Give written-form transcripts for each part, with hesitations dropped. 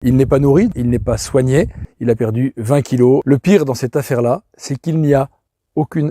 Il n'est pas nourri, il n'est pas soigné, il a perdu 20 kilos. Le pire dans cette affaire-là, c'est qu'il n'y a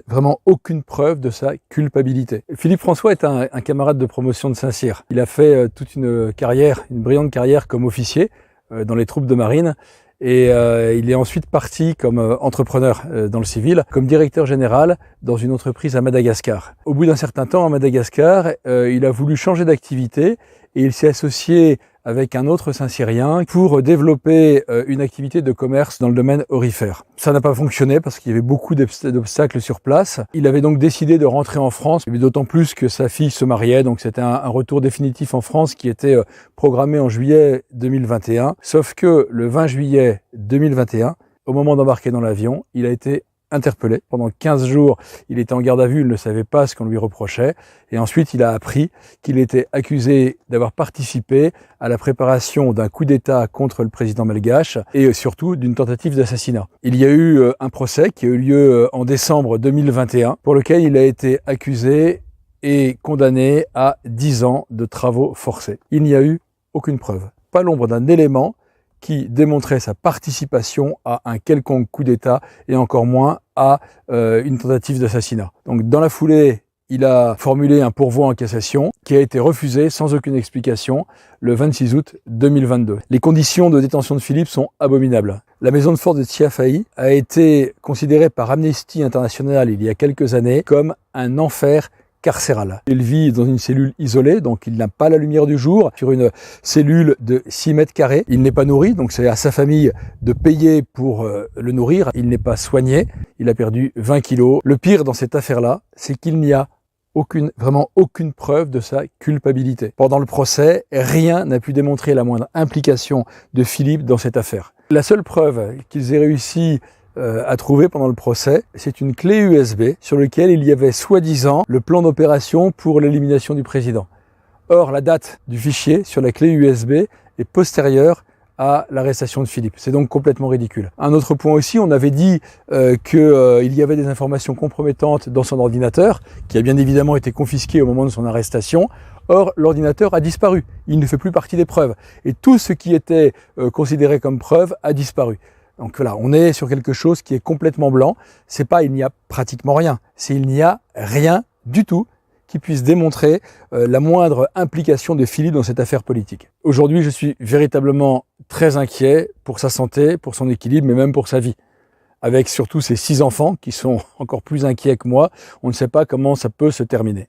vraiment aucune preuve de sa culpabilité. Philippe François est un camarade de promotion de Saint-Cyr. Il a fait toute une carrière, une brillante carrière comme officier dans les troupes de marine. Et il est ensuite parti comme entrepreneur dans le civil, comme directeur général dans une entreprise à Madagascar. Au bout d'un certain temps à Madagascar, il a voulu changer d'activité et il s'est associé avec un autre Saint-Cyrien pour développer une activité de commerce dans le domaine aurifère. Ça n'a pas fonctionné parce qu'il y avait beaucoup d'obstacles sur place. Il avait donc décidé de rentrer en France, mais d'autant plus que sa fille se mariait, donc c'était un retour définitif en France qui était programmé en juillet 2021. Sauf que le 20 juillet 2021, au moment d'embarquer dans l'avion, il a été interpellé. Pendant 15 jours, il était en garde à vue, il ne savait pas ce qu'on lui reprochait. Et ensuite, il a appris qu'il était accusé d'avoir participé à la préparation d'un coup d'État contre le président malgache et surtout d'une tentative d'assassinat. Il y a eu un procès qui a eu lieu en décembre 2021 pour lequel il a été accusé et condamné à 10 ans de travaux forcés. Il n'y a eu aucune preuve, pas l'ombre d'un élément qui démontrait sa participation à un quelconque coup d'État et encore moins à une tentative d'assassinat. Donc dans la foulée, il a formulé un pourvoi en cassation qui a été refusé sans aucune explication le 26 août 2022. Les conditions de détention de Philippe sont abominables. La maison de force de Thiafahi a été considérée par Amnesty International il y a quelques années comme un enfer carcéral. Il vit dans une cellule isolée, donc il n'a pas la lumière du jour, sur une cellule de 6 mètres carrés. Il n'est pas nourri, donc c'est à sa famille de payer pour le nourrir. Il n'est pas soigné, il a perdu 20 kilos. Le pire dans cette affaire-là, c'est qu'il n'y a vraiment aucune preuve de sa culpabilité. Pendant le procès, rien n'a pu démontrer la moindre implication de Philippe dans cette affaire. La seule preuve qu'ils aient réussi à trouver pendant le procès, c'est une clé USB sur laquelle il y avait soi-disant le plan d'opération pour l'élimination du président. Or, la date du fichier sur la clé USB est postérieure à l'arrestation de Philippe. C'est donc complètement ridicule. Un autre point aussi, on avait dit qu'il y avait des informations compromettantes dans son ordinateur, qui a bien évidemment été confisqué au moment de son arrestation. Or, l'ordinateur a disparu. Il ne fait plus partie des preuves. Et tout ce qui était considéré comme preuve a disparu. Donc voilà, on est sur quelque chose qui est complètement blanc. C'est pas il n'y a pratiquement rien, c'est il n'y a rien du tout qui puisse démontrer la moindre implication de Philippe dans cette affaire politique. Aujourd'hui, je suis véritablement très inquiet pour sa santé, pour son équilibre, mais même pour sa vie. Avec surtout ses 6 enfants qui sont encore plus inquiets que moi, on ne sait pas comment ça peut se terminer.